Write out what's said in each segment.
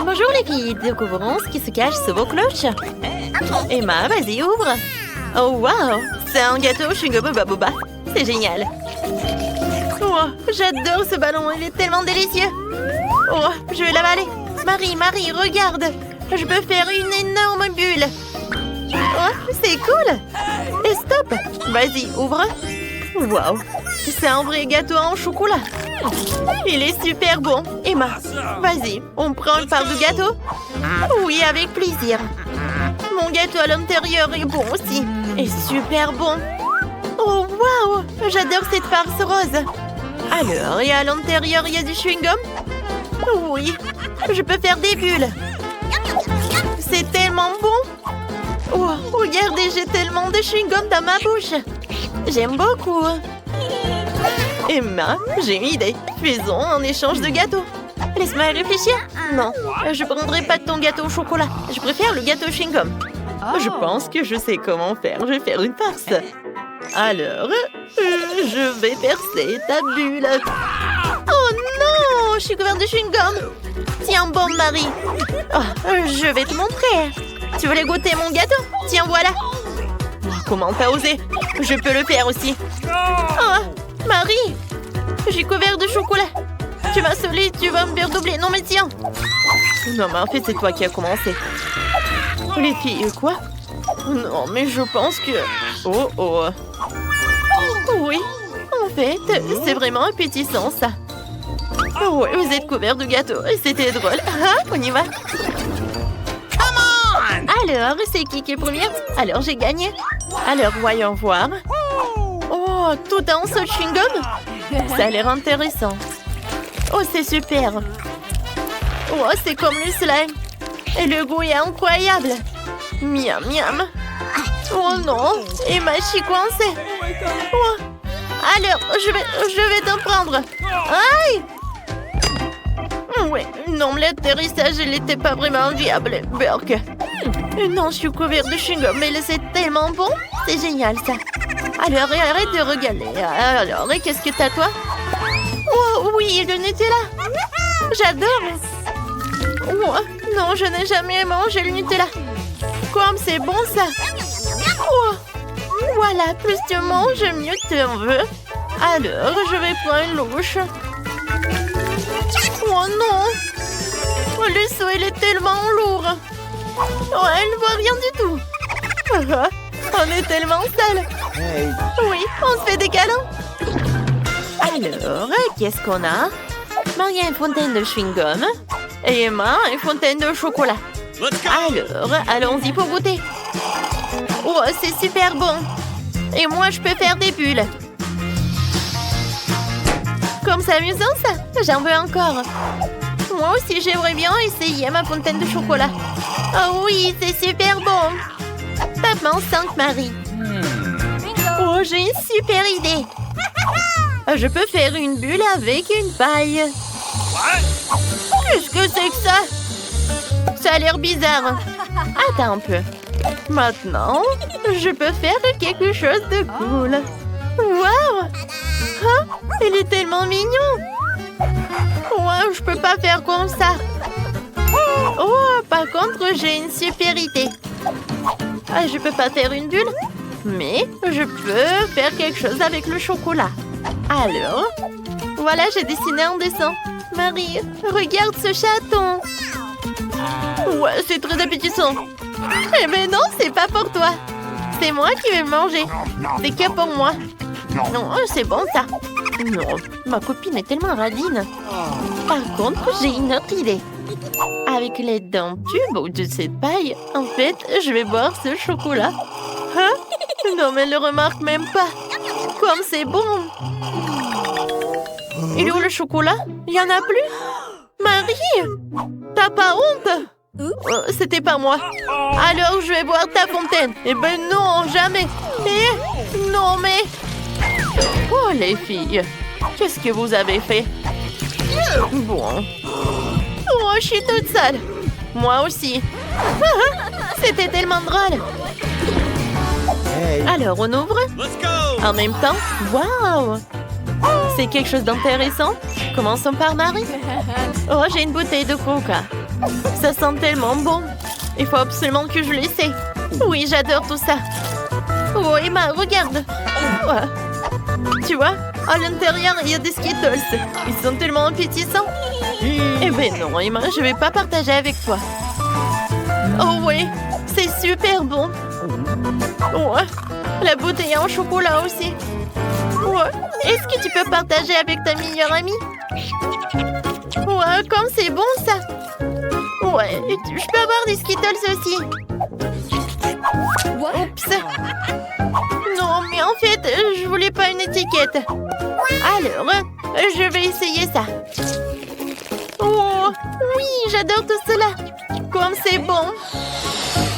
Bonjour les filles, découvrons ce qui se cache sous vos cloches. Emma, vas-y, ouvre. Oh wow, c'est un gâteau chewing-gum boba. C'est génial. Oh, j'adore ce ballon, il est tellement délicieux. Oh, je vais l'avaler. Marie, regarde. Je peux faire une énorme bulle. Oh, c'est cool. Et stop. Vas-y, ouvre. Wow, c'est un vrai gâteau en chocolat. Il est super bon. Emma, vas-y, on prend une part de gâteau? Oui, avec plaisir. Mon gâteau à l'intérieur est bon aussi. Et super bon. Oh, wow, j'adore cette farce rose. Alors, et à l'intérieur, il y a du chewing-gum? Oui, je peux faire des bulles. C'est tellement bon. Oh, regardez, j'ai tellement de chewing-gum dans ma bouche. J'aime beaucoup. Emma, j'ai une idée. Faisons un échange de gâteaux. Laisse-moi réfléchir. Non, je ne prendrai pas de ton gâteau au chocolat. Je préfère le gâteau chewing-gum. Je pense que je sais comment faire. Je vais faire une farce. Alors, je vais percer ta bulle. Oh non, je suis couverte de chewing-gum. Tiens bon, Marie. Oh, je vais te montrer. Tu voulais goûter mon gâteau? Tiens, voilà. Comment t'as osé? Je peux le faire aussi. Oh, Marie, j'ai couvert de chocolat. Tu m'as saoulée, tu vas me faire doubler. Non, mais tiens. Non, mais en fait, c'est toi qui as commencé. Les filles, quoi? Non, mais je pense que... Oh, oh. Oui, en fait, c'est vraiment appétissant, ça. Oui, vous êtes couverts de gâteaux. C'était drôle. Ah, on y va. Alors, c'est qui est première? Alors, j'ai gagné. Alors, voyons voir. Oh, tout en saut chewing-gum? Ça a l'air intéressant. Oh, c'est super. Oh, c'est comme le slime. Et le goût est incroyable. Miam, miam. Oh non, Emma, je suis coincée. Oh. Alors, je vais te prendre. Aïe! Ouais, non, l'atterrissage, il n'était pas vraiment viable, Burke. Non, je suis couvert de chewing-gum, mais c'est tellement bon. C'est génial, ça. Alors, arrête de regarder. Alors, qu'est-ce que t'as, toi? Oh, oui, le Nutella. J'adore. Oh, non, je n'ai jamais mangé le Nutella. Comme c'est bon, ça. Oh, voilà, plus tu manges, mieux tu en veux. Alors, je vais prendre une louche. Oh non! Oh, le seau, il est tellement lourd. Oh, elle ne voit rien du tout. On est tellement sale. Hey. Oui, on se fait des câlins. Alors, qu'est-ce qu'on a? Marie a une fontaine de chewing-gum. Et Emma a une fontaine de chocolat. Alors, allons-y pour goûter. Oh, c'est super bon. Et moi, je peux faire des bulles. Comme c'est amusant, ça. J'en veux encore. Moi aussi, j'aimerais bien essayer ma fontaine de chocolat. Oh oui, c'est super bon. Tape-moi 5, Marie. Oh, j'ai une super idée. Je peux faire une bulle avec une paille. Qu'est-ce que c'est que ça? Ça a l'air bizarre. Attends un peu. Maintenant, je peux faire quelque chose de cool. Waouh! Hein? Il est tellement mignon. Wow, je peux pas faire comme ça. Oh, par contre, j'ai une super idée. Je peux pas faire une bulle, mais je peux faire quelque chose avec le chocolat. Alors, voilà, j'ai dessiné un dessin. Marie, regarde ce chaton. Ouais, c'est très appétissant. Eh ben non, c'est pas pour toi. C'est moi qui vais le manger. C'est que pour moi. Non, c'est bon ça. Non, ma copine est tellement radine. Par contre, j'ai une autre idée. Avec l'aide d'un tube ou de cette paille, en fait, je vais boire ce chocolat. Hein? Non, mais elle ne le remarque même pas. Comme c'est bon. Il est où le chocolat? Il n'y en a plus? Marie, t'as pas honte? C'était pas moi. Alors, je vais boire ta fontaine. Eh ben non, jamais. Non, mais... Oh, les filles, qu'est-ce que vous avez fait? Bon. Oh, je suis toute seule. Moi aussi. C'était tellement drôle. Hey. Alors, on ouvre? En même temps, waouh! c'est quelque chose d'intéressant. Commençons par Marie. Oh, j'ai une bouteille de coca. Ça sent tellement bon. Il faut absolument que je l'essaie. Oui, j'adore tout ça. Oh, Emma, regarde. Ouais. Tu vois, à l'intérieur, il y a des Skittles. Ils sont tellement appétissants. Eh ben non, Emma, je vais pas partager avec toi. Oh oui, c'est super bon. Ouais, la bouteille en chocolat aussi. Ouais, est-ce que tu peux partager avec ta meilleure amie? Ouais, comme c'est bon ça. Ouais, je peux avoir des Skittles aussi. Oups. Non, mais en fait, je voulais pas une étiquette. Alors, je vais essayer ça. Oh, oui, j'adore tout cela. Comme c'est bon.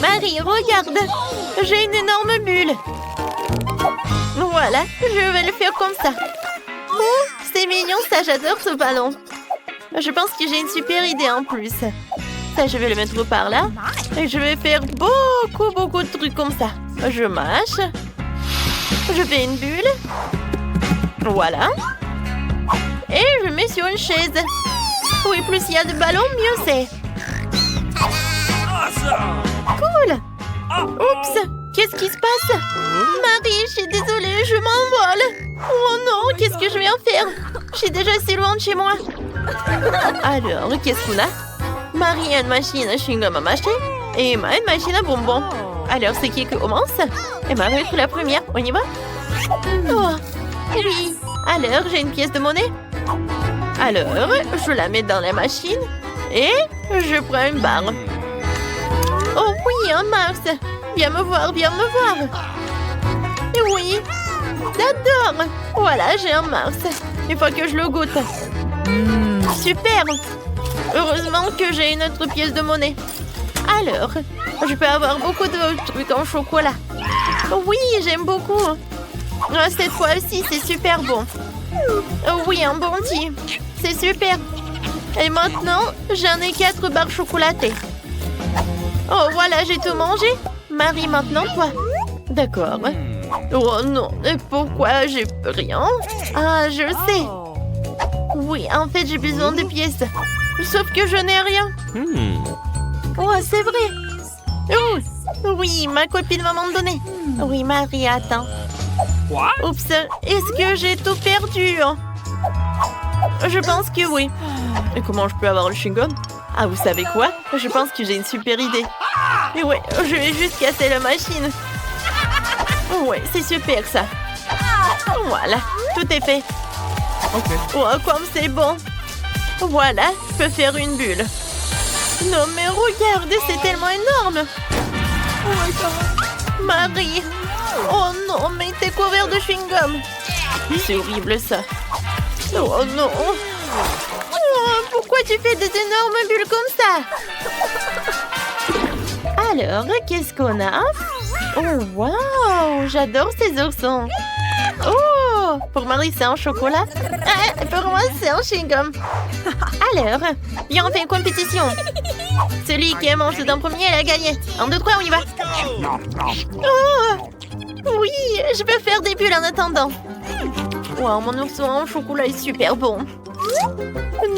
Marie, regarde. J'ai une énorme bulle. Voilà, je vais le faire comme ça. Oh, c'est mignon ça, j'adore ce ballon. Je pense que j'ai une super idée en plus. Ça, je vais le mettre par là. Et je vais faire beaucoup de trucs comme ça. Je mâche. Je fais une bulle. Voilà. Et je mets sur une chaise. Oui, plus il y a de ballons, mieux c'est. Cool. Oups, qu'est-ce qui se passe? Marie, je suis désolée, je m'envole. Oh non, qu'est-ce que je vais en faire? Je suis déjà si loin de chez moi. Alors, qu'est-ce qu'on a? Marie a une machine à chewing-gum à mâcher et Emma une machine à bonbons. Alors, c'est qui commence? Emma va être la première, on y va? Oh, oui. Alors, j'ai une pièce de monnaie. Alors, je la mets dans la machine et je prends une barre. Oh oui, un Mars. Viens me voir, viens me voir. Oui, j'adore. Voilà, j'ai un Mars. Il faut que je le goûte. Super. Heureusement que j'ai une autre pièce de monnaie. Alors, je peux avoir beaucoup de trucs en chocolat. Oui, j'aime beaucoup. Cette fois-ci, c'est super bon. Oui, un bounty. C'est super. Et maintenant, j'en ai 4 barres chocolatées. Oh, voilà, j'ai tout mangé. Marie, maintenant, toi. D'accord. Oh non, et pourquoi j'ai rien? Ah, je sais. Oui, en fait, j'ai besoin de pièces. Sauf que je n'ai rien. Oh, c'est vrai. Oh, oui, ma copine va m'en donner. Oui, Marie, attends. Oups, est-ce que j'ai tout perdu? Je pense que oui. Et comment je peux avoir le chewing-gum? Ah, vous savez quoi? Je pense que j'ai une super idée. Et ouais, je vais juste casser la machine. Ouais, c'est super ça. Voilà, tout est fait. Oh, comme c'est bon. Voilà, je peux faire une bulle. Non, mais regardez, c'est tellement énorme. Marie. Oh non, mais t'es couvert de chewing-gum. C'est horrible ça. Oh non. Oh, pourquoi tu fais des énormes bulles comme ça? Alors, qu'est-ce qu'on a? Oh, wow, j'adore ces oursons. Oh, pour Marie, c'est en chocolat. Ah, pour moi, c'est en chewing-gum. Alors, viens, on fait une compétition. Celui qui mange tout en premier, il a gagné. 1, 2, 3, on y va. Oh, oui, je peux faire des bulles en attendant. Wow, mon ourson en chocolat est super bon.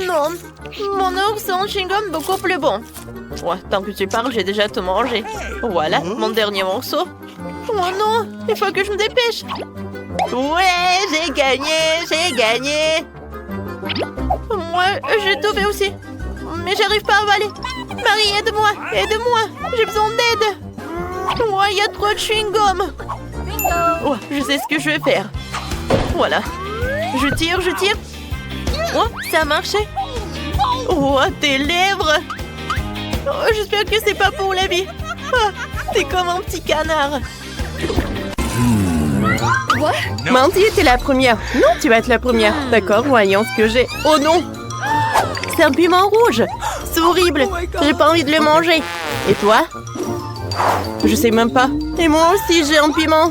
Non, mon ourson en chewing-gum beaucoup plus bon. Ouais, tant que tu parles, j'ai déjà tout mangé. Voilà, mon dernier morceau. Oh non, il faut que je me dépêche. Ouais, j'ai gagné. Moi, j'ai tout fait aussi. Mais j'arrive pas à avaler. Marie, aide-moi, j'ai besoin d'aide. Ouais, il y a trop de chewing-gum. Oh, je sais ce que je vais faire. Voilà. Je tire. Oh, ça a marché. Oh, tes lèvres. Oh, j'espère que c'est pas pour la vie. Ah, t'es comme un petit canard. Mandy était la première. Non, tu vas être la première. D'accord, voyons ce que j'ai. Oh non. C'est un piment rouge. C'est horrible. J'ai pas envie de le manger. Et toi? Je sais même pas. Et moi aussi, j'ai un piment.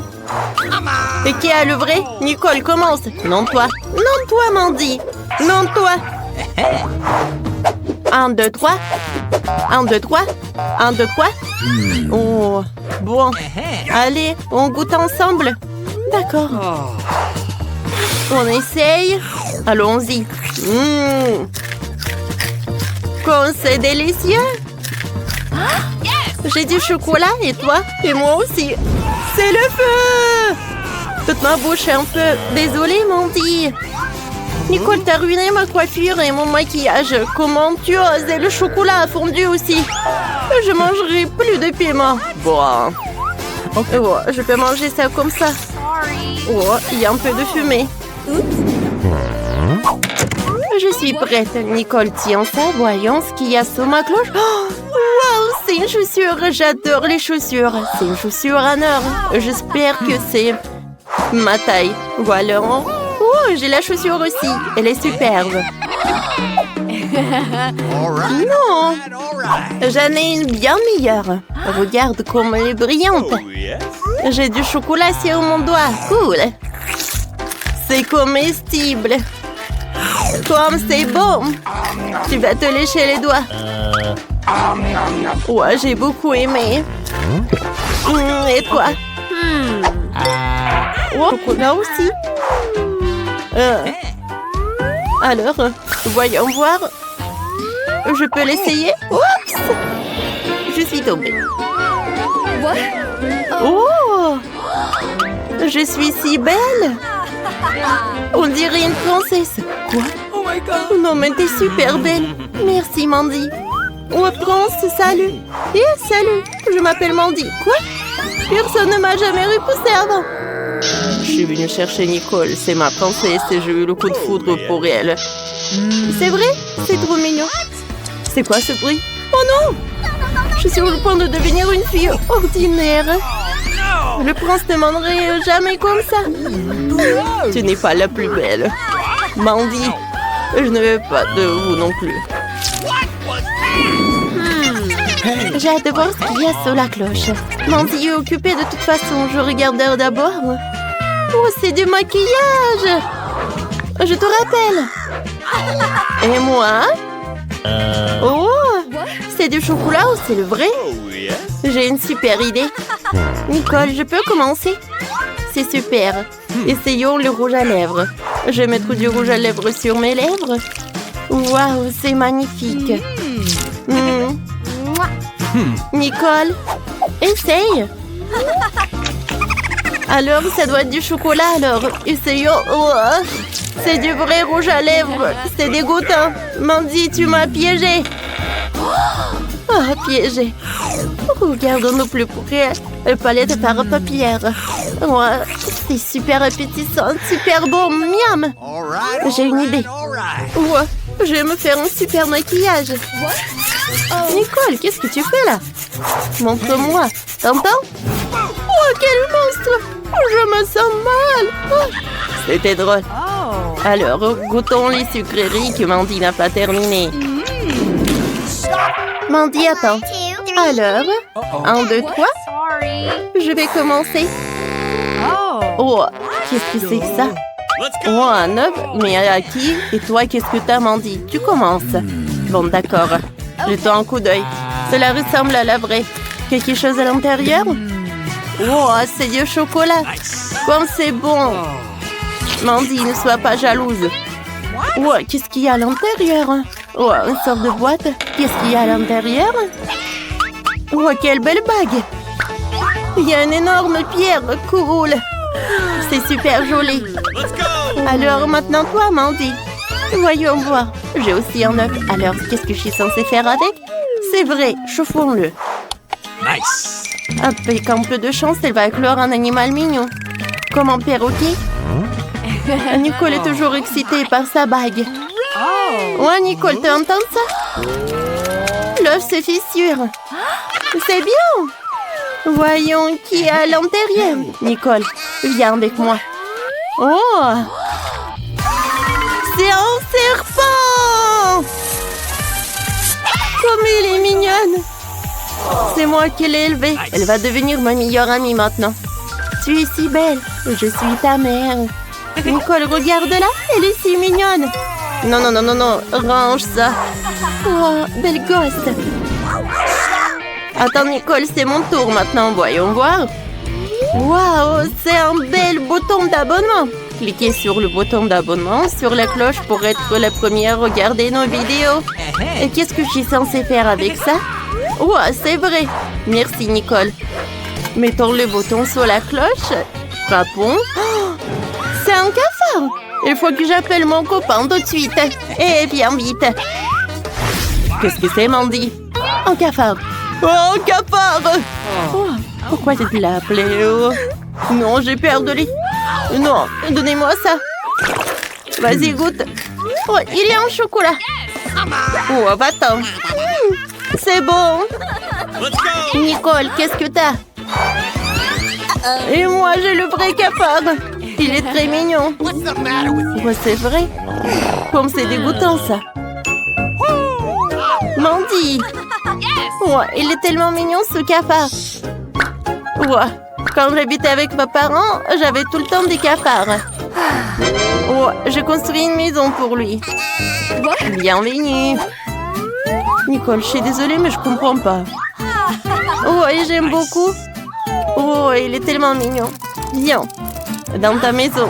Et qui a le vrai? Nicole, commence. Non, toi. Non, toi, Mandy. Non, toi. 1, 2, 3. 1, 2, 3. 1, 2, 3. Oh, bon. Allez, on goûte ensemble. D'accord. On essaye. Allons-y. Comme c'est délicieux. J'ai du chocolat et toi? Et moi aussi. C'est le feu! Toute ma bouche est un peu... Désolée, Mandy. Nicole, t'as ruiné ma coiffure et mon maquillage. Comment tu oses? Et le chocolat a fondu aussi. Je mangerai plus de piment. Bon. Oh, je peux manger ça comme ça. Oh, il y a un peu de fumée. Je suis prête. Nicole, tiens ça. Voyons ce qu'il y a sur ma cloche. Oh, wow, c'est une chaussure. J'adore les chaussures. C'est une chaussure en or. J'espère que c'est ma taille. Voilà. Oh, j'ai la chaussure aussi. Elle est superbe. Non, j'en ai une bien meilleure. Regarde comme elle est brillante. J'ai du chocolat sur mon doigt. Cool. C'est comestible. Comme c'est bon. Tu vas te lécher les doigts. Ouais, j'ai beaucoup aimé. Et toi? Oh, chocolat aussi. Alors, voyons voir. Je peux l'essayer? Oups! Je suis tombée. Oh! Je suis si belle! On dirait une princesse. Quoi? Oh my God! Non, mais t'es super belle. Merci, Mandy. Oh, prince, salut. Et salut, je m'appelle Mandy. Quoi? Personne ne m'a jamais repoussée avant. Je suis venue chercher Nicole, c'est ma princesse et j'ai eu le coup de foudre pour elle. C'est vrai? C'est trop mignon. C'est quoi ce bruit? Oh non! Je suis sur le point de devenir une fille ordinaire. Le prince ne m'aimerait jamais comme ça. Tu n'es pas la plus belle. Mandy, je ne veux pas de vous non plus. J'ai hâte de voir ce qu'il y a sur la cloche. Mandy est occupée de toute façon. Je regarde d'abord. Oh, c'est du maquillage! Je te rappelle. Et moi? Oh, c'est du chocolat ou c'est le vrai? J'ai une super idée. Nicole, je peux commencer? C'est super. Essayons le rouge à lèvres. Je vais mettre du rouge à lèvres sur mes lèvres. Waouh, c'est magnifique. Nicole, essaye. Alors, ça doit être du chocolat, alors. Essayons. Oh, c'est du vrai rouge à lèvres. C'est dégoûtant. Mandy, tu m'as piégé. Oh, piégé. Regardons de plus près. Palette par papier. Ouais, c'est super appétissant, super bon. Miam. J'ai une idée. Ouais, je vais me faire un super maquillage. Nicole, qu'est-ce que tu fais là? Montre-moi. T'entends? Oh, quel monstre! Je me sens mal. Oh. C'était drôle. Alors, goûtons les sucreries que Mandy n'a pas terminées. Mandy, attends. Alors, 1, 2, 3. Je vais commencer. Oh, qu'est-ce que c'est que ça? Oh, un œuf, mais à qui? Et toi, qu'est-ce que t'as, Mandy? Tu commences. Bon, d'accord. Jetons un coup d'œil. Cela ressemble à la vraie. Quelque chose à l'intérieur? Oh, c'est du chocolat. Comme c'est bon. Mandy, ne sois pas jalouse. Oh, qu'est-ce qu'il y a à l'intérieur? Oh, une sorte de boîte. Qu'est-ce qu'il y a à l'intérieur? Oh, quelle belle bague. Il y a une énorme pierre. Cool. C'est super joli. Alors, maintenant toi, Mandy. Voyons voir. J'ai aussi un œuf. Alors, qu'est-ce que je suis censée faire avec? C'est vrai, chauffons-le. Nice. Avec un peu de chance, elle va éclore un animal mignon. Comme un perroquet. Nicole est toujours excitée par sa bague. Ouais, Nicole, tu entends ça? L'œuf se fissure. C'est bien. Voyons qui est à l'intérieur. Nicole, viens avec moi. Oh! C'est un serpent! Comme elle est mignonne! C'est moi qui l'ai élevée. Elle va devenir ma meilleure amie maintenant. Tu es si belle. Je suis ta mère. Nicole, regarde-la. Elle est si mignonne. Non, non, non, non, non. Range ça. Oh, belle gosse. Attends, Nicole, c'est mon tour maintenant. Voyons voir. Waouh, c'est un bel bouton d'abonnement. Cliquez sur le bouton d'abonnement, sur la cloche pour être la première à regarder nos vidéos. Et qu'est-ce que je suis censée faire avec ça? Oh, c'est vrai. Merci, Nicole. Mettons le bouton sur la cloche. Frappons. Oh, c'est un cafard. Il faut que j'appelle mon copain tout de suite. Et viens vite. Qu'est-ce que c'est, Mandy? Un cafard. Oh, un cafard! Oh, pourquoi tu l'as appelé? Oh. Non, j'ai peur de lui. Non, donnez-moi ça. Vas-y, goûte. Oh, il y a un chocolat. Oh, va-t'en. C'est bon. Nicole, qu'est-ce que t'as? Et moi, j'ai le vrai cafard. Il est très mignon. Oh, c'est vrai. Comme c'est dégoûtant, ça. Mandy. Oh, il est tellement mignon, ce cafard. Oh, quand j'habitais avec mes parents, j'avais tout le temps des cafards. Oh, j'ai construit une maison pour lui. Bienvenue. Nicole, je suis désolée, mais je comprends pas. Oh, et j'aime beaucoup. Oh, il est tellement mignon. Viens, dans ta maison.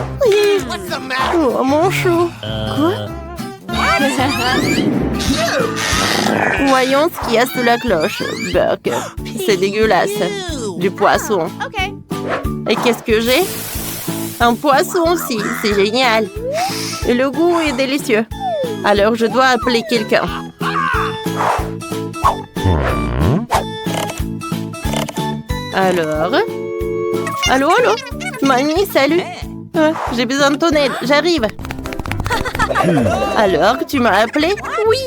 Oh, mon chou. Quoi? Voyons ce qu'il y a sous la cloche. Burger. C'est dégueulasse. Du poisson. Et qu'est-ce que j'ai? Un poisson aussi. C'est génial. Et le goût est délicieux. Alors, je dois appeler quelqu'un. Alors? Allô, allô? Mamie, salut. J'ai besoin de ton aide. J'arrive. Alors, tu m'as appelé? Oui.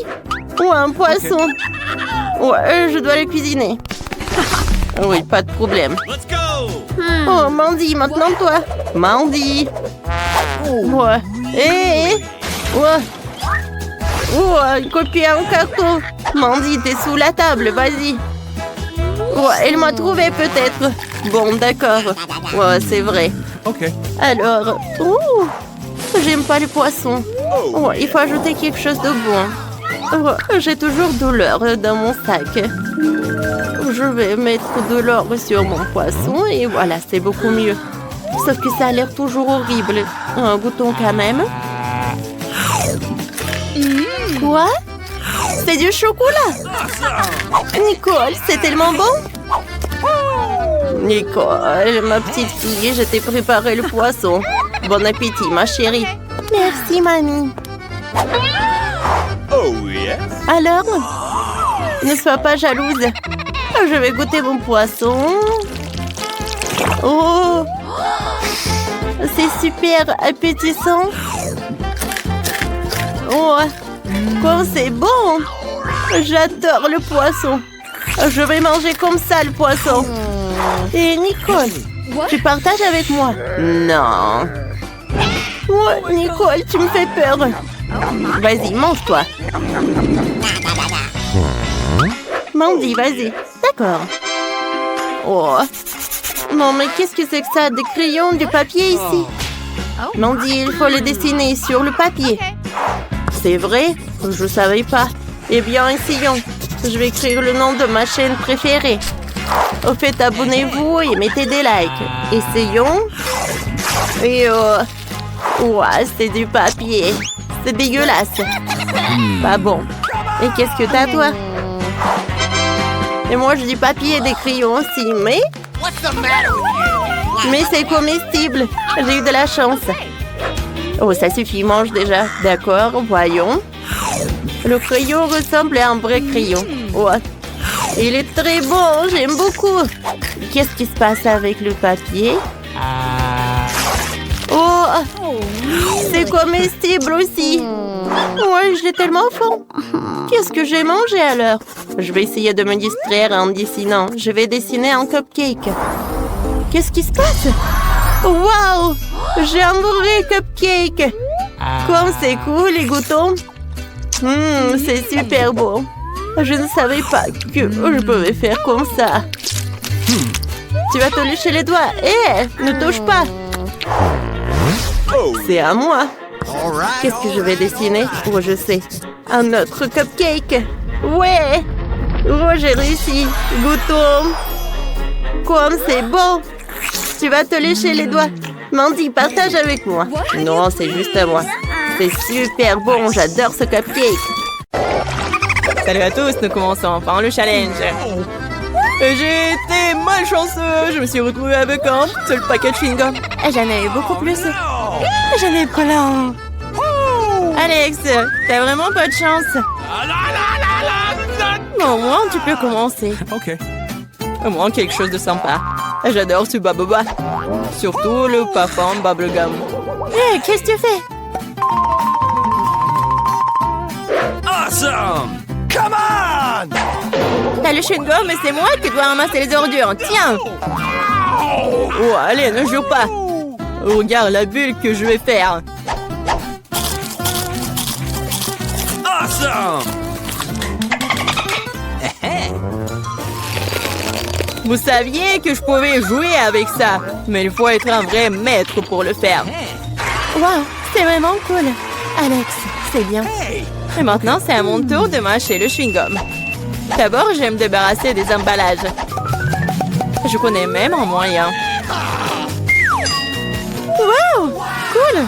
Oh, un poisson. Ouais, je dois le cuisiner. Oui, pas de problème. Oh, Mandy, maintenant toi. Mandy. Ouais. Hé, ouais. Oh, une copie en carton. Mandy, t'es sous la table, vas-y. Ouais, elle m'a trouvé peut-être. Bon, d'accord. Ouais, c'est vrai. Ok. Alors, j'aime pas les poissons. Ouais, il faut ajouter quelque chose de bon. Ouais, j'ai toujours de l'or dans mon sac. Je vais mettre de l'or sur mon poisson et voilà, c'est beaucoup mieux. Sauf que ça a l'air toujours horrible. Goûtons quand même. Quoi? C'est du chocolat. Nicole, c'est tellement bon. Nicole, ma petite fille, je t'ai préparé le poisson. Bon appétit, ma chérie. Merci, mamie. Oh, yes. Alors, ne sois pas jalouse. Je vais goûter mon poisson. Oh, c'est super appétissant. Oh, comme c'est bon. J'adore le poisson. Je vais manger comme ça le poisson. Et Nicole, tu partages avec moi? Non. Oh, Nicole, tu me fais peur. Vas-y, mange-toi. Mandy, vas-y. D'accord. Oh. Non, mais qu'est-ce que c'est que ça? Des crayons, du papier ici? Mandy, il faut le dessiner sur le papier. C'est vrai? Je savais pas. Eh bien, essayons. Je vais écrire le nom de ma chaîne préférée. Au fait, abonnez-vous et mettez des likes. Essayons. Et ouah, c'est du papier. C'est dégueulasse. Pas bon. Et qu'est-ce que t'as, toi? Et moi, je dis papier et des crayons aussi, mais c'est comestible. J'ai eu de la chance. Oh, ça suffit, mange déjà. D'accord, voyons. Le crayon ressemble à un vrai crayon. Oh, il est très bon, j'aime beaucoup. Qu'est-ce qui se passe avec le papier? Oh, c'est comestible aussi. Ouais, je l'ai tellement faim. Qu'est-ce que j'ai mangé alors? Je vais essayer de me distraire en dessinant. Je vais dessiner un cupcake. Qu'est-ce qui se passe? Waouh! J'ai un vrai cupcake. Comme c'est cool, les goûtons. C'est super beau. Je ne savais pas que je pouvais faire comme ça. Tu vas te lécher les doigts. Ne touche pas. C'est à moi. Qu'est-ce que je vais dessiner? Oh, je sais. Un autre cupcake. Ouais. Oh, j'ai réussi. Goûtons. Comme c'est beau. Tu vas te lécher les doigts. Mandy, partage avec moi. Non, c'est juste à moi. C'est super bon, j'adore ce cupcake. Salut à tous, nous commençons enfin le challenge. J'ai été malchanceux, je me suis retrouvée avec un seul paquet de chewing-gum. Et j'en ai eu beaucoup plus. J'en ai plein. Alex, t'as vraiment pas de chance. Bon, au moins, tu peux commencer. Ok. Au moins, quelque chose de sympa. J'adore ce baboba. Surtout le parfum bubblegum. Hé, qu'est-ce que tu fais? Awesome! Come on! T'as le chewing-gum et c'est moi qui dois ramasser les ordures. Tiens! Oh, allez, ne joue pas. Regarde la bulle que je vais faire. Awesome! Vous saviez que je pouvais jouer avec ça, mais il faut être un vrai maître pour le faire. Wow, c'est vraiment cool. Alex, c'est bien. Et maintenant, c'est à mon tour de mâcher le chewing-gum. D'abord, je vais me débarrasser des emballages. Je connais même un moyen. Wow, cool.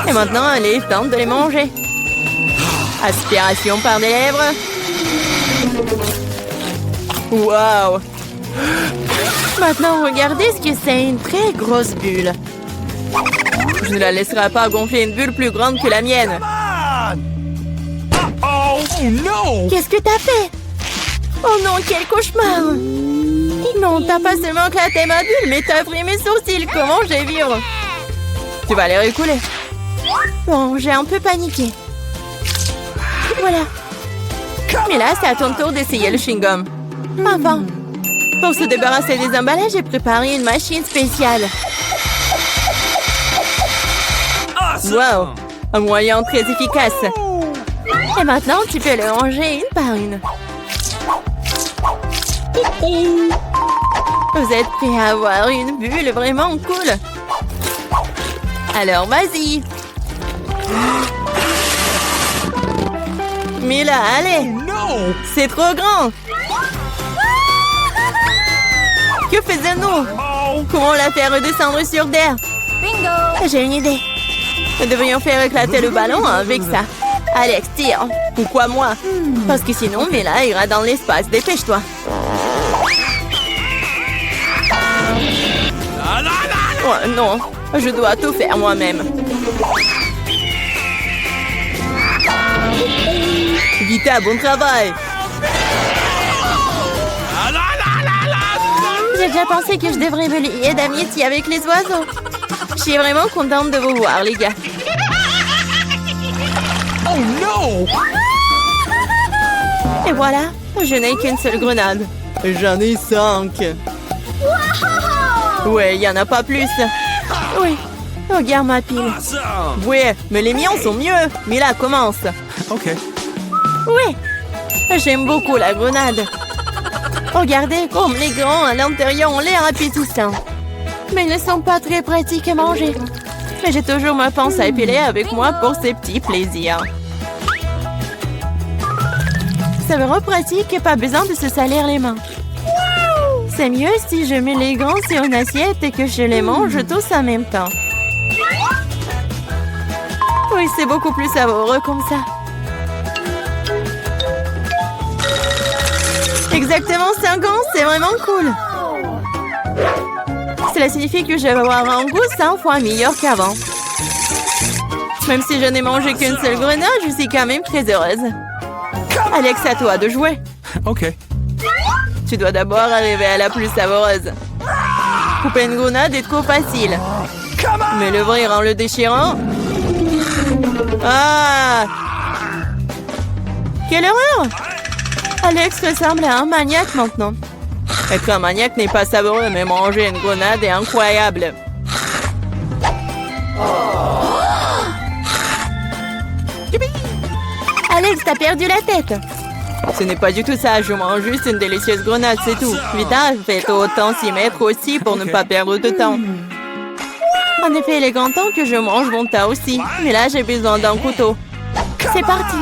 Et maintenant, allez, tente de les manger. Aspiration par les lèvres. Wow. Maintenant, regardez ce que c'est, une très grosse bulle. Je ne la laisserai pas gonfler une bulle plus grande que la mienne. Oh no! Qu'est-ce que t'as fait? Oh non, quel cauchemar! Non, t'as pas seulement éclaté ma bulle, mais t'as pris mes sourcils. Comment je vais vivre? Tu vas les récouler. Bon, j'ai un peu paniqué. Voilà. Mais là, c'est à ton tour d'essayer le chewing-gum. Enfin. Pour se débarrasser des emballages, j'ai préparé une machine spéciale. Wow! Un moyen très efficace. Et maintenant, tu peux le ranger une par une. Vous êtes prêts à avoir une bulle vraiment cool? Alors, vas-y. Mais là, allez. C'est trop grand. Que faisons-nous? Comment la faire redescendre sur terre? Bingo! J'ai une idée. Nous devrions faire éclater le ballon avec ça. Alex, tire. Pourquoi moi? Parce que sinon, Mila ira dans l'espace. Dépêche-toi. Oh non, je dois tout faire moi-même. Vita, bon travail. J'ai déjà pensé que je devrais me lier d'amitié avec les oiseaux. Je suis vraiment contente de vous voir, les gars. Oh no! Et voilà, je n'ai qu'une seule grenade. J'en ai 5. Ouais, il n'y en a pas plus. Oui, regarde ma pile. Awesome! Ouais, mais les miens sont mieux. Mila, commence. Ok. Oui, j'aime beaucoup la grenade. Regardez comme les grands à l'intérieur ont l'air appétissants. Mais ils ne sont pas très pratiques à manger. Mais j'ai toujours ma pince à épiler avec moi pour ces petits plaisirs. C'est vraiment pratique et pas besoin de se salir les mains. C'est mieux si je mets les grands sur une assiette et que je les mange tous en même temps. Oui, c'est beaucoup plus savoureux comme ça. Exactement 5 ans, c'est vraiment cool. Cela signifie que je vais avoir un goût 100 fois meilleur qu'avant. Même si je n'ai mangé qu'une seule grenade, je suis quand même très heureuse. Alex, à toi de jouer. Ok. Tu dois d'abord arriver à la plus savoureuse. Couper une grenade est trop facile. Mais l'ouvrir en le déchirant... Ah! Quelle horreur! Alex ressemble à un maniaque maintenant. Être un maniaque n'est pas savoureux, mais manger une grenade est incroyable. Alex, t'as perdu la tête. Ce n'est pas du tout ça, je mange juste une délicieuse grenade, c'est tout. Vita, faites autant s'y mettre aussi pour ne pas perdre de temps. En effet, il est grand temps que je mange mon tas aussi. Mais là, j'ai besoin d'un couteau. C'est parti.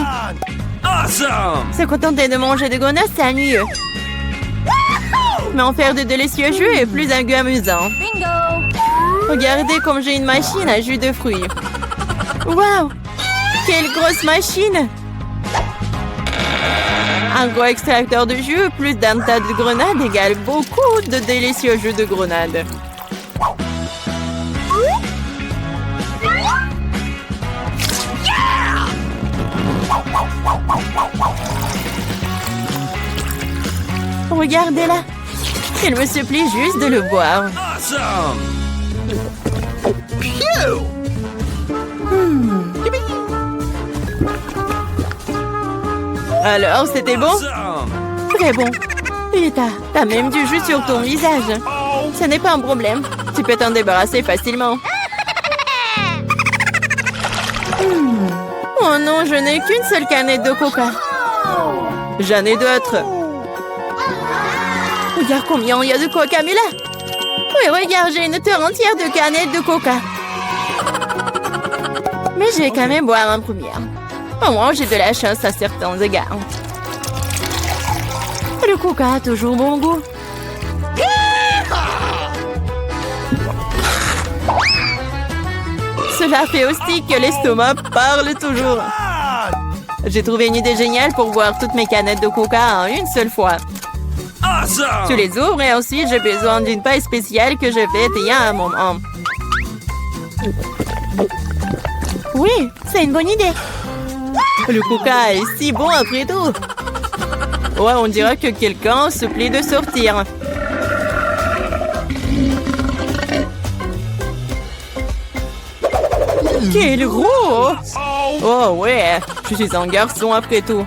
Awesome! Se contenter de manger des grenades, c'est ennuyeux. Mais en faire de délicieux jeux est plus amusant. Regardez comme j'ai une machine à jus de fruits. Waouh! Quelle grosse machine! Un gros extracteur de jus plus d'un tas de grenades égale beaucoup de délicieux jus de grenades. Regardez-la! Il me supplie juste de le boire. Awesome! Alors, c'était bon? Awesome! Très bon. Et t'as même du jus sur ton visage. Ce n'est pas un problème. Tu peux t'en débarrasser facilement. Oh non, je n'ai qu'une seule canette de coca. J'en ai d'autres. Regarde combien il y a de coca, Mila. Oui, regarde, j'ai une terre entière de canettes de coca. Mais je vais quand même boire en première. Au moins, j'ai de la chance à certains égards. Le coca a toujours bon goût. Cela fait aussi que l'estomac parle toujours. J'ai trouvé une idée géniale pour boire toutes mes canettes de coca en une seule fois. Awesome! Tu les ouvres et ensuite j'ai besoin d'une paille spéciale que je fais il y a un moment. Oui, c'est une bonne idée. Le coca est si bon après tout. Ouais, on dirait que quelqu'un se plaît de sortir. Quel gros! Oh ouais, je suis un garçon après tout.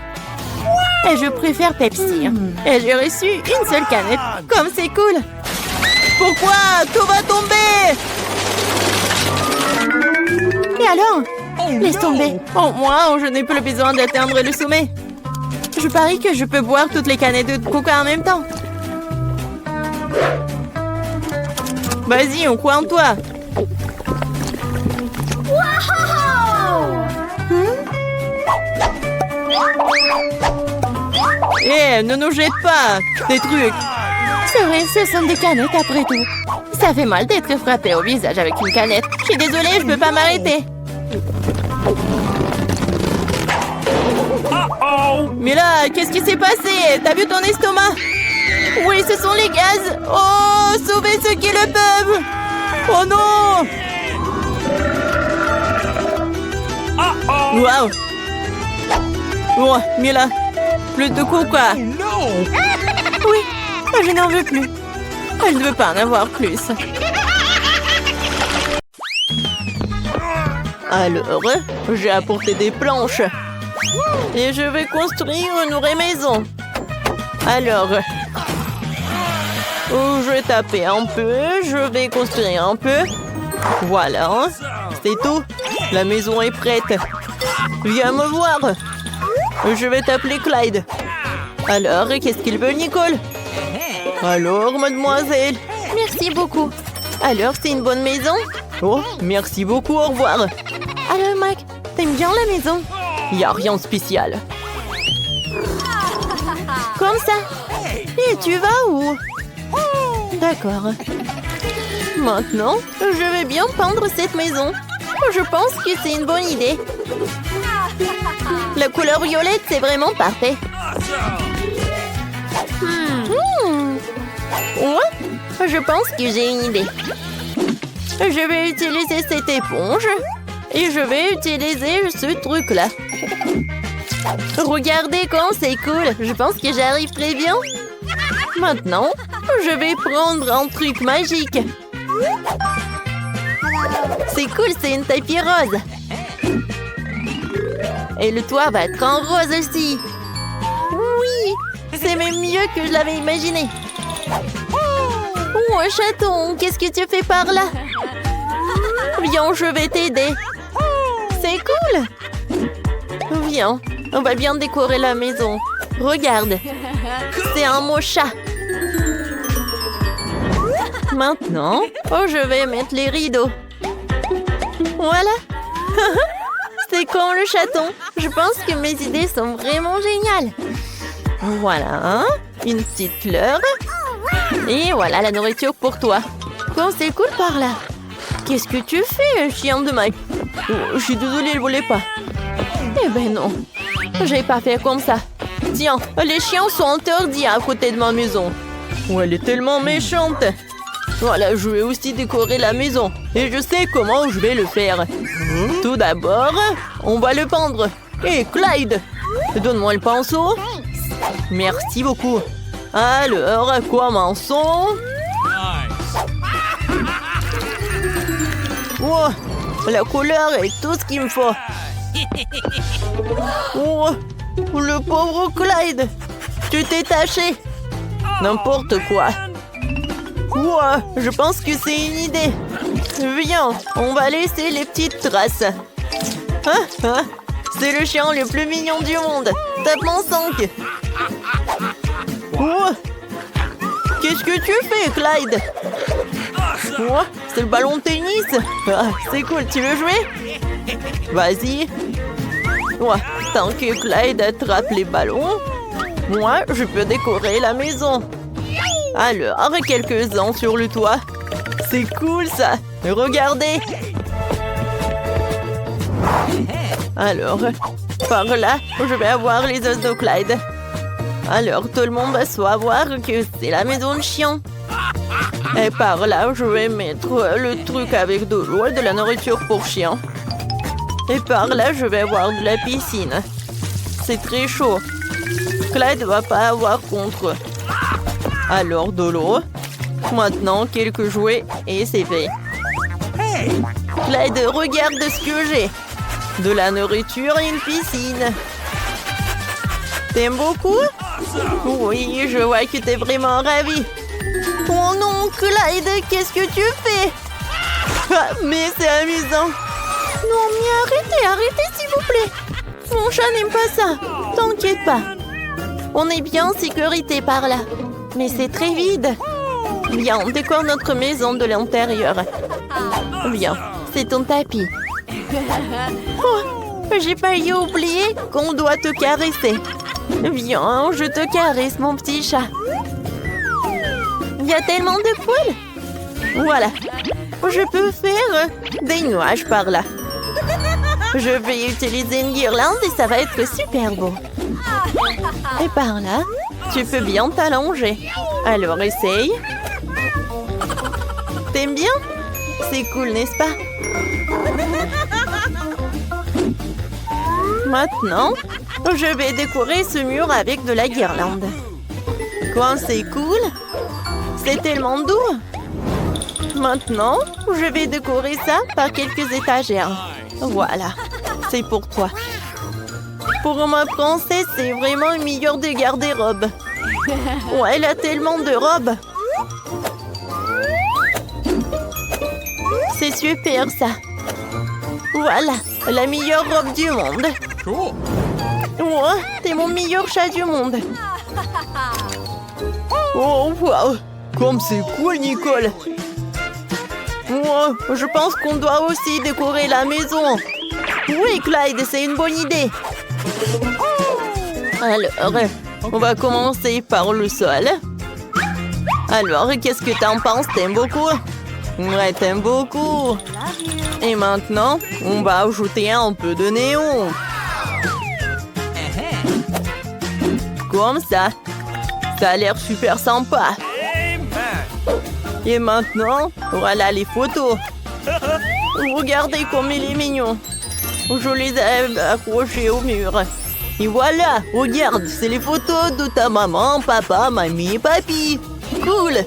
Et je préfère Pepsi. Et j'ai reçu une seule canette. Comme c'est cool. Pourquoi? Tout va tomber! Et alors? Laisse tomber. Au moins, je n'ai plus besoin d'atteindre le sommet. Je parie que je peux boire toutes les canettes de coca en même temps. Vas-y, on croit en toi. Hé, ne nous jette pas des trucs. C'est vrai, ce sont des canettes après tout. Ça fait mal d'être frappé au visage avec une canette. Je suis désolée, je peux pas m'arrêter. Mais là, qu'est-ce qui s'est passé? T'as vu ton estomac? Oui, ce sont les gaz. Oh, sauvez ceux qui le peuvent. Oh non. Waouh. Oh, Mila, plus de coca. Oui, je n'en veux plus. Je ne veux pas en avoir plus. Alors, j'ai apporté des planches. Et je vais construire une vraie maison. Alors, je vais taper un peu. Je vais construire un peu. Voilà, c'est tout. La maison est prête. Viens me voir. Je vais t'appeler Clyde. Alors, qu'est-ce qu'il veut, Nicole? Alors, mademoiselle. Merci beaucoup. Alors, c'est une bonne maison? Oh, merci beaucoup, au revoir. Alors, Mike, t'aimes bien la maison? Y a rien de spécial. Comme ça. Et tu vas où? D'accord. Maintenant, je vais bien peindre cette maison. Je pense que c'est une bonne idée. La couleur violette, c'est vraiment parfait. Ouais, je pense que j'ai une idée. Je vais utiliser cette éponge et je vais utiliser ce truc-là. Regardez comme c'est cool. Je pense que j'arrive très bien. Maintenant, je vais prendre un truc magique. C'est cool, c'est une tapis rose. Et le toit va être en rose aussi. Oui, c'est même mieux que je l'avais imaginé. Oh, un chaton, qu'est-ce que tu fais par là? Viens, je vais t'aider. C'est cool. Viens, on va bien décorer la maison. Regarde, c'est un mot chat. Maintenant, je vais mettre les rideaux. Voilà. C'est comme le chaton. Je pense que mes idées sont vraiment géniales. Voilà, une petite fleur. Et voilà la nourriture pour toi. Comme c'est cool par là. qu'est-ce que tu fais, chien de Mike? Oh, je suis désolée, elle voulait pas. Eh ben non, j'ai pas fait comme ça. Tiens, les chiens sont interdits à côté de ma maison. Oh, elle est tellement méchante. Voilà, je vais aussi décorer la maison. Et je sais comment je vais le faire. Tout d'abord, on va le peindre. Hé, Clyde, donne-moi le pinceau. Merci beaucoup. Alors, commençons. Oh, la couleur est tout ce qu'il me faut. Oh, le pauvre Clyde. Tu t'es taché. N'importe quoi. Ouah, je pense que c'est une idée. Viens, on va laisser les petites traces. C'est le chien le plus mignon du monde. Tape-moi 5. Ouah. Qu'est-ce que tu fais, Clyde? Ouah, c'est le ballon de tennis. Ah, c'est cool, tu veux jouer? Vas-y. Ouah, tant que Clyde attrape les ballons, moi, je peux décorer la maison. Alors, quelques-uns sur le toit. C'est cool, ça. Regardez. Alors, par là, je vais avoir les os de Clyde. Alors, tout le monde va savoir que c'est la maison de chien. Et par là, je vais mettre le truc avec de l'eau et de la nourriture pour chien. Et par là, je vais avoir de la piscine. C'est très chaud. Clyde va pas avoir contre. Alors, de l'eau. Maintenant, quelques jouets et c'est fait. Clyde, regarde ce que j'ai. De la nourriture et une piscine. T'aimes beaucoup? Oui, je vois que t'es vraiment ravi. Oh non, Clyde, qu'est-ce que tu fais? Ah, mais c'est amusant. Non, mais arrêtez s'il vous plaît. Mon chat n'aime pas ça. T'inquiète pas. On est bien en sécurité par là. Mais c'est très vide. Viens, on décore notre maison de l'intérieur. Viens, c'est ton tapis. Oh, j'ai failli oublier qu'on doit te caresser. Viens, je te caresse, mon petit chat. Il y a tellement de poils. Voilà. Je peux faire des nuages par là. Je vais utiliser une guirlande et ça va être super beau. Et par là, tu peux bien t'allonger. Alors, essaye. T'aimes bien? C'est cool, n'est-ce pas? Maintenant, je vais décorer ce mur avec de la guirlande. Quoi, c'est cool? C'est tellement doux. Maintenant, je vais décorer ça par quelques étagères. Voilà, c'est pour toi. Pour ma princesse, c'est vraiment une meilleure des garde-robes. Oh, elle a tellement de robes. C'est super, ça. Voilà, la meilleure robe du monde. Cool. Oh, t'es mon meilleur chat du monde. Oh, wow. Comme c'est cool, Nicole. Oh, je pense qu'on doit aussi décorer la maison. Oui, Clyde, c'est une bonne idée. Alors, on va commencer par le sol. Alors, qu'est-ce que t'en penses? T'aimes beaucoup? Ouais, t'aimes beaucoup. Et maintenant, on va ajouter un peu de néon. Comme ça. Ça a l'air super sympa. Et maintenant, voilà les photos. Regardez comme il est mignon. Je les ai accrochées au mur. Et voilà, regarde, c'est les photos de ta maman, papa, mamie et papy. Cool.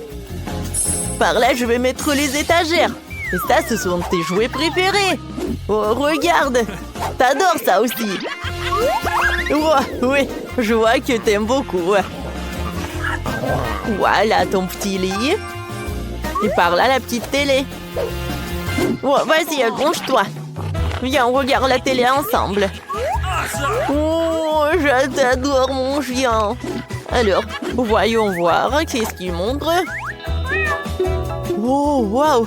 Par là, je vais mettre les étagères. Et ça, ce sont tes jouets préférés. Oh, regarde. T'adores ça aussi. Oh, oui, je vois que t'aimes beaucoup. Voilà ton petit lit. Et par là, la petite télé. Oh, vas-y, allonge-toi. Viens, on regarde la télé ensemble. Oh, je t'adore, mon chien. Alors, voyons voir. Qu'est-ce qu'il montre? Oh, waouh.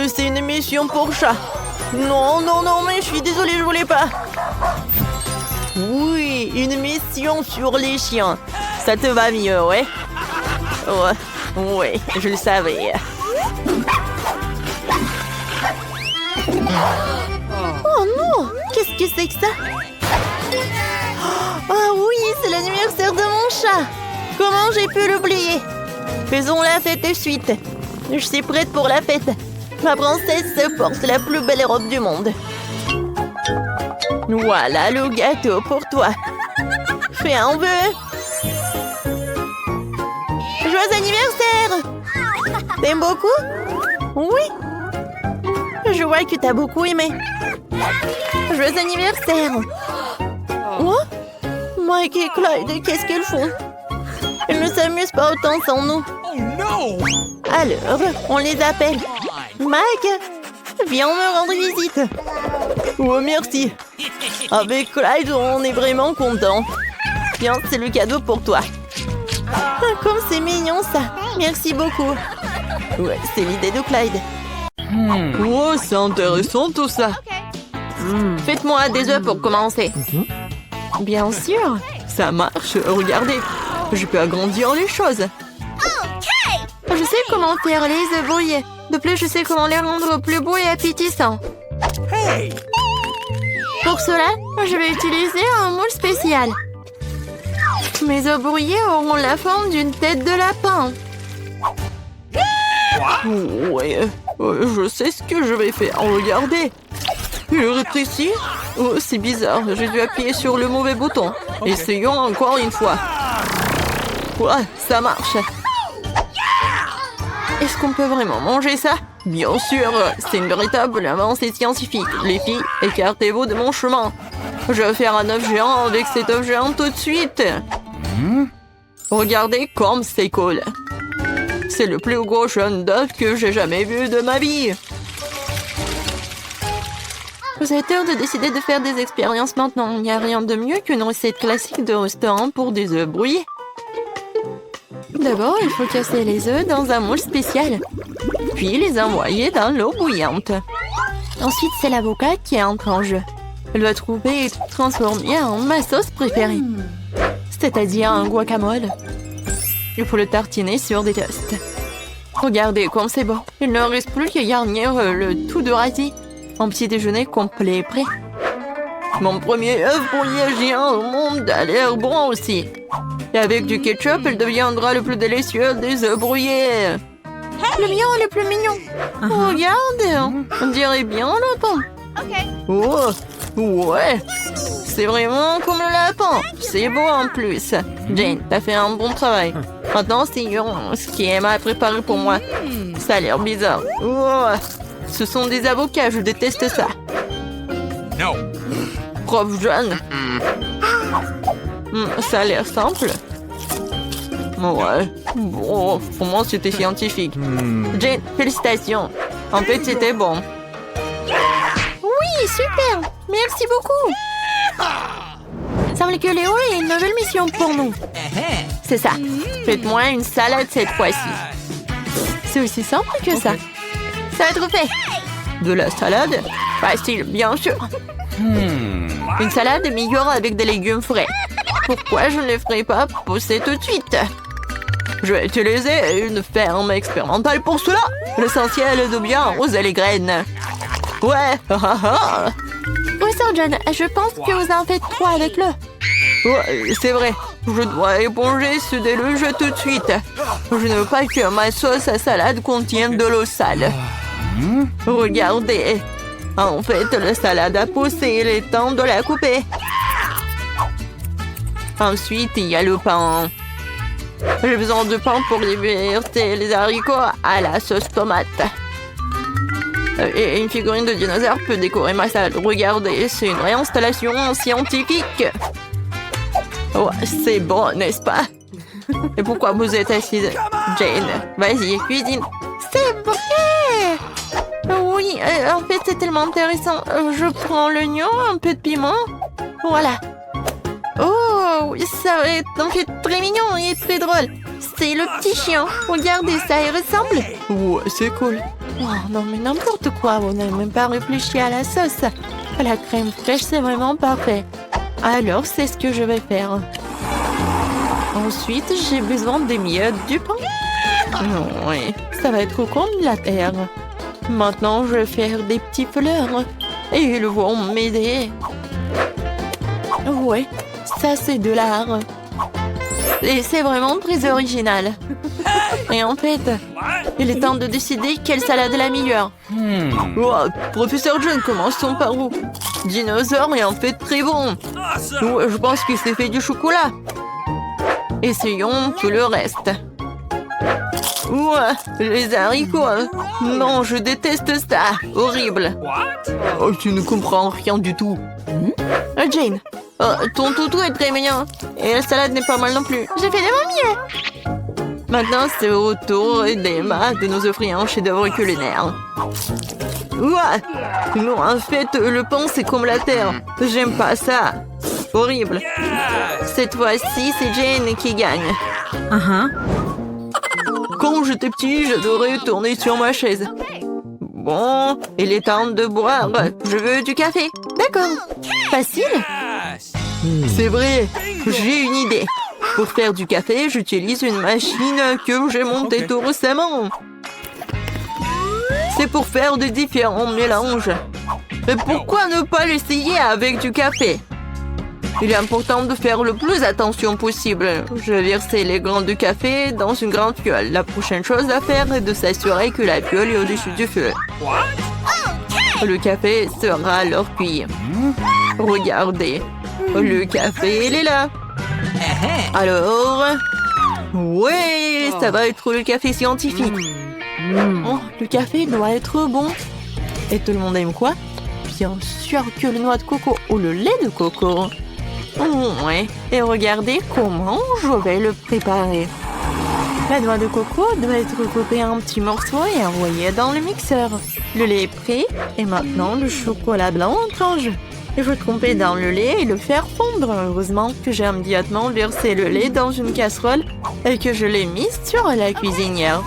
C'est une émission pour chat. Non, non, non, mais je suis désolée, je voulais pas. Oui, une émission sur les chiens. Ça te va mieux, ouais? Ouais, ouais, je le savais. Oh non! Qu'est-ce que c'est que ça? Oh oui, c'est l'anniversaire de mon chat! Comment j'ai pu l'oublier? Faisons la fête de suite. Je suis prête pour la fête. Ma princesse porte la plus belle robe du monde. Voilà le gâteau pour toi. Fais un vœu. Joyeux anniversaire! T'aimes beaucoup? Oui. Je vois que t'as beaucoup aimé. Joyeux anniversaire! Oh? Mike et Clyde, qu'est-ce qu'ils font? Ils ne s'amusent pas autant sans nous. Alors, on les appelle. Mike, viens me rendre visite. Oh, merci. Avec Clyde, on est vraiment content. Tiens, c'est le cadeau pour toi. Ah, comme c'est mignon ça. Merci beaucoup. Ouais, c'est l'idée de Clyde. Oh, c'est intéressant tout ça. Faites-moi des œufs pour commencer. Bien sûr, ça marche. Regardez, je peux agrandir les choses. Je sais comment faire les œufs brouillés. De plus, je sais comment les rendre plus beaux et appétissants. Pour cela, je vais utiliser un moule spécial. Mes œufs brouillés auront la forme d'une tête de lapin. Ouais, je sais ce que je vais faire. Regardez. Il rétrécit. Oh, c'est bizarre. J'ai dû appuyer sur le mauvais bouton. Essayons encore une fois. Ouais, ça marche. Est-ce qu'on peut vraiment manger ça? Bien sûr, c'est une véritable avancée scientifique. Les filles, écartez-vous de mon chemin. Je vais faire un œuf géant avec cet œuf géant tout de suite. Regardez comme c'est cool. C'est le plus gros jaune d'œuf que j'ai jamais vu de ma vie. Vous avez tort de décider de faire des expériences maintenant. Il n'y a rien de mieux qu'une recette classique de restaurant pour des œufs brouillés. D'abord, il faut casser les œufs dans un moule spécial, puis les envoyer dans l'eau bouillante. Ensuite, c'est l'avocat qui entre en jeu. Elle va trouver et transformer en ma sauce préférée, c'est-à-dire un guacamole. Il faut le tartiner sur des toasts. Regardez comme c'est bon. Il ne reste plus qu'à garnir le tout de radis. Un petit déjeuner complet est prêt. Mon premier œuf brouillé géant au monde a l'air bon aussi. Et avec du ketchup, il deviendra le plus délicieux des œufs brouillés. Le mien est le plus mignon. Regarde, on dirait bien un lapin. Oh, ouais. C'est vraiment comme le lapin. C'est beau en plus. Jane, t'as fait un bon travail. Maintenant, c'est ce qui Emma a préparé pour moi. Ça a l'air bizarre. Oh, ce sont des avocats, je déteste ça. Non. Prof John. Ça a l'air simple. Ouais. Bon, pour moi, c'était scientifique. Jane, félicitations. En fait, c'était bon. Oui, super. Merci beaucoup. Semble que Léo a une nouvelle mission pour nous. C'est ça. Faites-moi une salade cette fois-ci. C'est aussi simple que ça. Ça va être fait. De la salade? Facile, bien sûr. Une salade est meilleure avec des légumes frais. Pourquoi je ne les ferai pas pousser tout de suite? Je vais utiliser une ferme expérimentale pour cela. L'essentiel est de bien arroser les graines. Ouais. Oui, Sir John, je pense que vous en faites trop avec le. Ouais, c'est vrai. Je dois éponger ce déluge tout de suite. Je ne veux pas que ma sauce à salade contienne de l'eau sale. Regardez. En fait, la salade a poussé. Il est temps de la couper. Ensuite, il y a le pain. J'ai besoin de pain pour liberter les haricots à la sauce tomate. Et une figurine de dinosaure peut décorer ma salade. Regardez, c'est une réinstallation scientifique. Oh, c'est bon, n'est-ce pas? Et pourquoi vous êtes assise? Jane, vas-y, cuisine. C'est vrai! Oui, en fait, c'est tellement intéressant. Je prends l'oignon, un peu de piment. Voilà. Oh, ça va être en fait très mignon et très drôle. C'est le petit chien. Regardez, ça y ressemble. Ouais, c'est cool. Oh, non, mais n'importe quoi. On n'a même pas réfléchi à la sauce. La crème fraîche, c'est vraiment parfait. Alors, c'est ce que je vais faire. Ensuite, j'ai besoin des miettes du pain. Oui, ça va être comme la terre. Maintenant, je vais faire des petites fleurs. Et ils vont m'aider. Ouais, ça c'est de l'art. Et c'est vraiment très original. Et en fait, il est temps de décider quelle salade est la meilleure. Oh, professeur John, commençons par où? Dinosaure est en fait très bon. Awesome! Ouais, je pense qu'il s'est fait du chocolat. Essayons tout le reste. Ouais, les haricots. Non, je déteste ça. Horrible. What? Oh, tu ne comprends rien du tout. Jane, ton toutou est très mignon. Et la salade n'est pas mal non plus. J'ai fait de mon mieux. Maintenant, c'est au tour d'Emma de nous offrir un chef-d'œuvre culinaire. Ouah! Non, en fait, le pain, c'est comme la terre. J'aime pas ça. Horrible. Yes! Cette fois-ci, c'est Jane qui gagne. Quand j'étais petit, j'adorais tourner sur ma chaise. Bon, il est temps de boire. Je veux du café. D'accord. Facile? Yes! C'est vrai. J'ai une idée. Pour faire du café, j'utilise une machine que j'ai montée tout récemment. C'est pour faire de différents mélanges. Mais pourquoi ne pas l'essayer avec du café? Il est important de faire le plus attention possible. Je vais verser les grains de café dans une grande fiole. La prochaine chose à faire est de s'assurer que la fiole est au-dessus du feu. What? Le café sera alors cuit. Regardez, le café, il est là. Alors, ouais, ça va être le café scientifique. Oh, le café doit être bon. Et tout le monde aime quoi? Bien sûr que le noix de coco ou le lait de coco. Ouais, et regardez comment je vais le préparer. La noix de coco doit être coupée en petits morceaux et envoyée dans le mixeur. Le lait est prêt et maintenant le chocolat blanc entre en jeu. Il faut tremper dans le lait et le faire fondre. Heureusement que j'ai immédiatement versé le lait dans une casserole et que je l'ai mis sur la cuisinière.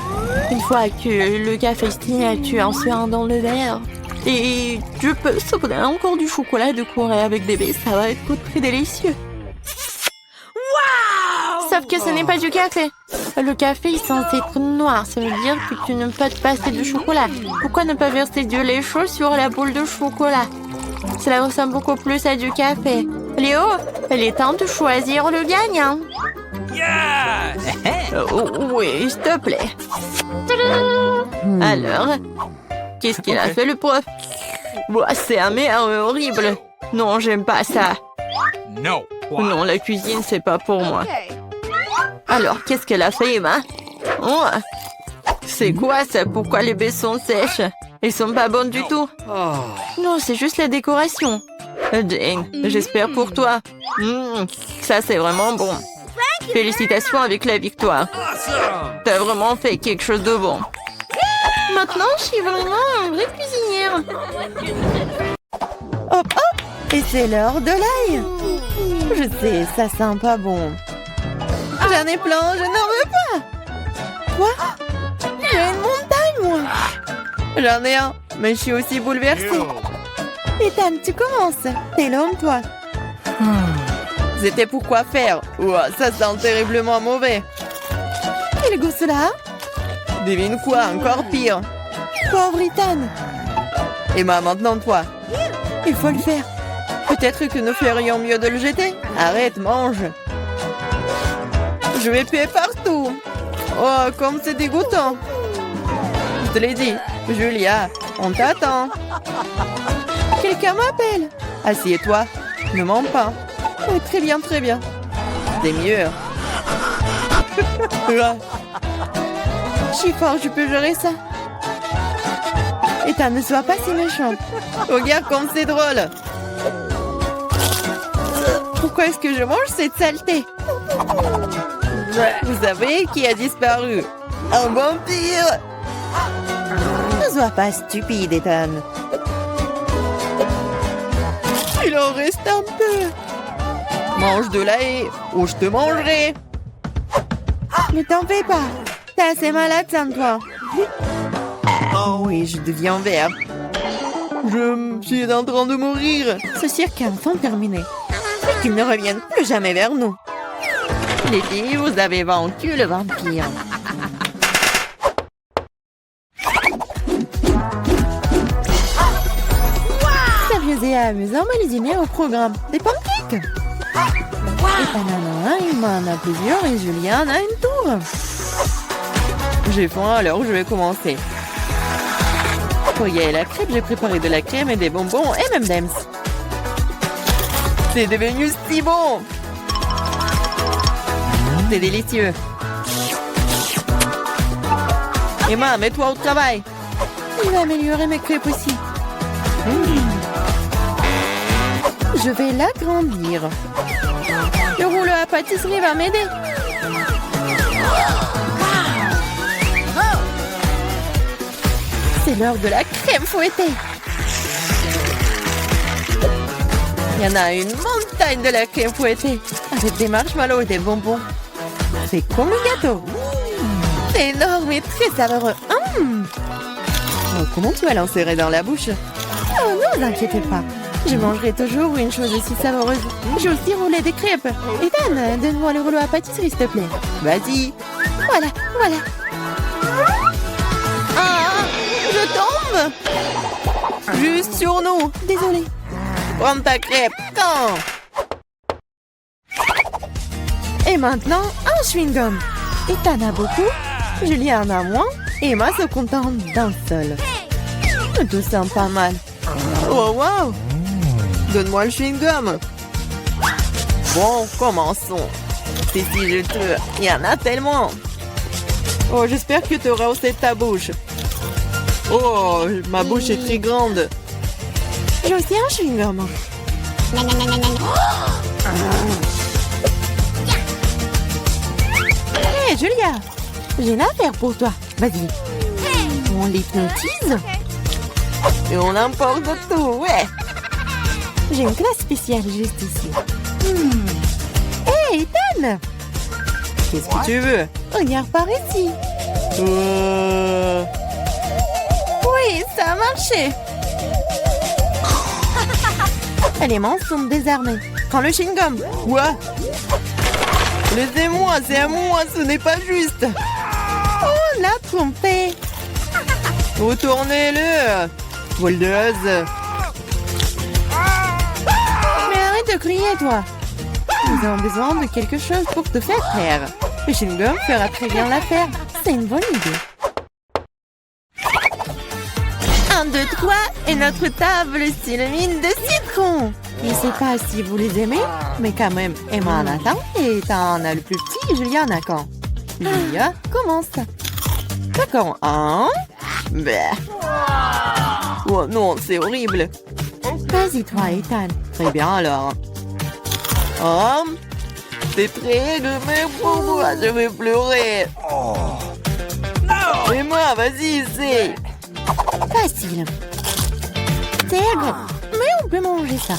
Une fois que le café signature en suant dans le verre, et je peux saupoudrer encore du chocolat de Corée avec bébé, ça va être très délicieux. Wow! Sauf que ce n'est pas du café. Le café est censé être noir, ça veut dire que tu ne peux pas te passer de chocolat. Pourquoi ne pas verser du lait chaud sur la boule de chocolat? Cela ressemble beaucoup plus à du café. Léo, il est temps de choisir le gagnant. Yes! Oui, s'il te plaît. Alors, qu'est-ce qu'il a fait le prof? C'est amer, horrible. Non, j'aime pas ça. No. What? Non, la cuisine, c'est pas pour moi. Alors, qu'est-ce qu'elle a fait, Emma? Oh, c'est quoi ça? Pourquoi les baies sont sèches? Ils sont pas bonnes du tout. Oh. Non, c'est juste la décoration. Jane, j'espère pour toi. Ça, c'est vraiment bon. Félicitations avec la victoire. Awesome! T'as vraiment fait quelque chose de bon. Maintenant, je suis vraiment une vraie cuisinière. Hop, hop! Et c'est l'heure de l'ail. Je sais, ça sent pas bon. J'en ai plein, je n'en veux pas. Quoi? J'ai une montagne, moi. J'en ai un, mais je suis aussi bouleversée. Ethan, tu commences. T'es l'homme, toi. C'était pour quoi faire? Ouah, ça sent terriblement mauvais. Quel goût cela? Devine quoi, encore pire. Pauvre Ethan. Emma, maintenant toi. Il faut le faire. Peut-être que nous ferions mieux de le jeter. Arrête, mange. Je vais puer partout. Oh, comme c'est dégoûtant. Je te l'ai dit. Julia, on t'attend. Quelqu'un m'appelle. Assieds-toi. Ne mens pas. Oh, très bien, très bien. C'est mieux. Je suis fort, je peux gérer ça. Ethan, ne sois pas si méchante. Regarde comme c'est drôle. Pourquoi est-ce que je mange cette saleté? Vous savez qui a disparu? Un vampire. Ne sois pas stupide, Ethan. Il en reste un peu. Mange de l'ail ou je te mangerai. Ne t'en fais pas. T'es assez malade sans toi. Oh oui, je deviens vert. Je suis en train de mourir. Ce cirque est enfin terminé. Et qu'il ne revienne plus jamais vers nous. Les filles, vous avez vaincu le vampire. C'est amusant, mais les dîners au programme. Des pancakes. Et Tanana, il m'en a plusieurs et Julien en a une tour. J'ai faim, alors je vais commencer. Pour y aller la crêpe, j'ai préparé de la crème et des bonbons et même d'Ems. C'est devenu si bon! C'est délicieux. Emma, mets-toi au travail. Il va améliorer mes crêpes aussi. Je vais l'agrandir. Le rouleau à pâtisserie va m'aider. C'est l'heure de la crème fouettée. Il y en a une montagne de la crème fouettée avec des marshmallows et des bonbons. C'est comme un gâteau. C'est énorme et très savoureux. Oh, comment tu vas l'insérer dans la bouche? Oh, ne vous inquiétez pas. Je mangerai toujours une chose aussi savoureuse. J'ai aussi roulé des crêpes. Ethan, donne-moi le rouleau à pâtisserie, s'il te plaît. Vas-y. Voilà, voilà. Ah, je tombe. Juste sur nous. Désolée. Prends ta crêpe. Quand? Et maintenant, un chewing-gum. Ethan a beaucoup, Julien en a moins, et Emma se contente d'un seul. Tout ça pas mal. Oh, wow! Donne-moi le chewing-gum. Bon, commençons. C'est si juteux. Il y en a tellement. Oh, j'espère que tu auras aussi ta bouche. Oh, ma bouche est très grande. J'ai aussi un chewing-gum. Hé, Julia, j'ai une affaire pour toi. Vas-y. On l'hypnotise. Et on emporte tout, ouais. J'ai une classe spéciale juste ici. Hé, Ethan! Qu'est-ce que tu veux? Regarde par ici. Oui, ça a marché. Les mains sont désarmées. Prends le chewing-gum. Quoi? Laissez-moi, c'est à moi, ce n'est pas juste. Oh, la trompée. Retournez-le. Voldeuse. Mais arrête de crier, toi. Nous avons besoin de quelque chose pour te faire taire. Le chewing-gum fera très bien l'affaire. C'est une bonne idée. 1, 2, 3, et notre table s'illumine de citron. Je ne sais pas si vous les aimez, mais quand même, Emma en a tant, et t'en as le plus petit, Julia en a quand. Julia, commence. D'accord, un. Bah. Oh non, c'est horrible. Vas-y, toi, Ethan. Très bien, alors. Oh, c'est très mais pour moi, je vais pleurer. Et moi, vas-y, c'est... Facile. C'est agréable, mais on peut manger ça.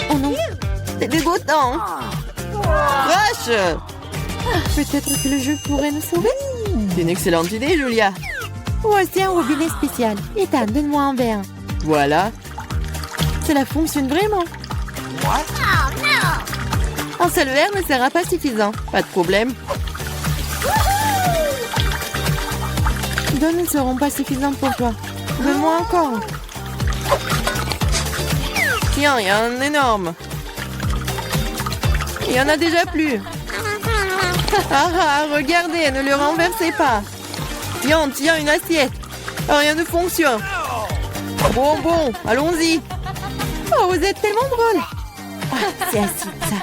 Oh non, c'est dégoûtant. Crash. Peut-être que le jeu pourrait nous sauver. C'est une excellente idée, Julia. Voici un robinet spécial. Ethan, donne-moi un verre. Voilà. Cela fonctionne vraiment. Un seul verre ne sera pas suffisant. Pas de problème. Deux ne seront pas suffisantes pour toi. Donne-moi encore. Tiens, il y a un énorme. Il y en a déjà plus. Regardez, ne le renversez pas. Tiens, une assiette. Rien ne fonctionne. Bon, allons-y. Oh, vous êtes tellement drôle. C'est acide, ça.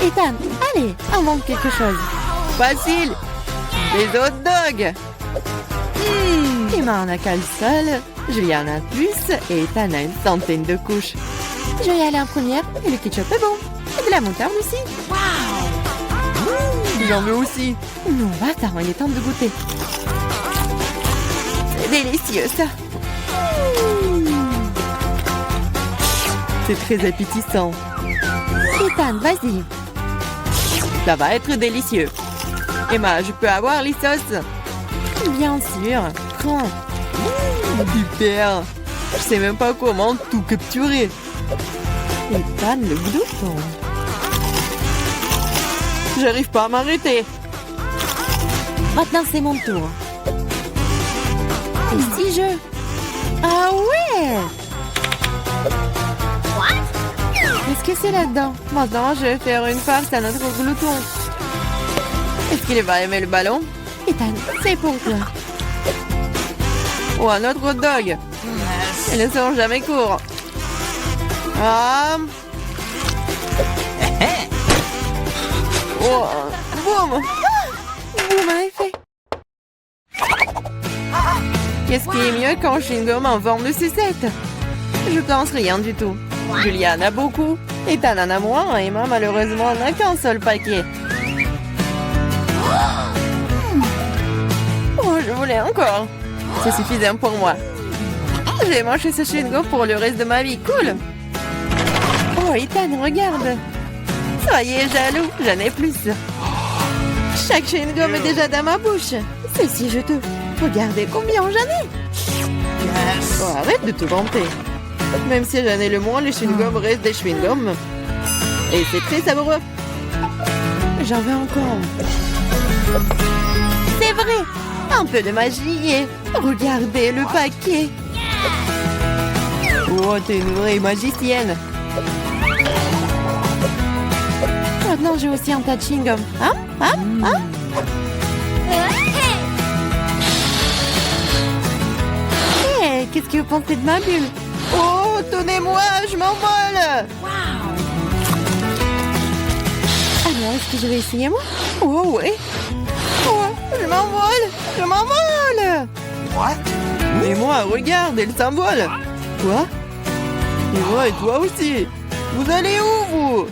Ethan, allez, invente quelque chose. Facile. Les hot dogs. Emma en a qu'un seul, Julia en a plus, et Ethan a une centaine de couches. Je vais y aller en première, et le ketchup est bon. Et de la moutarde aussi. J'en veux aussi. Non, attends, il est temps de goûter. C'est délicieux, ça. C'est très appétissant. Ethan, vas-y. Ça va être délicieux. Emma, je peux avoir les sauces? Bien sûr. Prends. Super. Je sais même pas comment tout capturer. Ethan, le glouton. J'arrive pas à m'arrêter. Maintenant, c'est mon tour. Et si je... Ah ouais! Qu'est-ce que c'est là-dedans? Maintenant, je vais faire une farce à notre glouton. Est-ce qu'il va aimer le ballon? Ethan, c'est pour toi. Ou un autre hot dog. Ils ne sont jamais courts. Ah. Oh. Boum. Boum, en effet. Qu'est-ce qui est mieux qu'un chewing-gum en forme de sucette? Je pense rien du tout. Julia en a beaucoup, Ethan en a moins, et Emma malheureusement n'a qu'un seul paquet. Oh, je voulais encore. C'est suffisant pour moi. J'ai mangé ce chewing-gum pour le reste de ma vie. Cool. Oh, Ethan, regarde. Soyez jaloux, j'en ai plus. Chaque chewing-gum est déjà dans ma bouche. C'est si juteux. Regardez combien j'en ai. Oh, arrête de te vanter. Même si j'en ai le moins, les chewing-gums restent des chewing-gums. Et c'est très savoureux. J'en veux encore. C'est vrai. Un peu de magie et... Regardez le paquet. Oh, t'es une vraie magicienne. Maintenant, j'ai aussi un tas de chewing-gum. Hein? Hein? Hein? Hey, qu'est-ce que vous pensez de ma bulle? Oh, tenez-moi, je m'envole! Alors, est-ce que je vais essayer, moi? Oh, ouais. Oh, je m'envole! Je m'envole! Mais moi, regarde, elle s'envole! Quoi? Et moi, et toi aussi! Vous allez où, vous?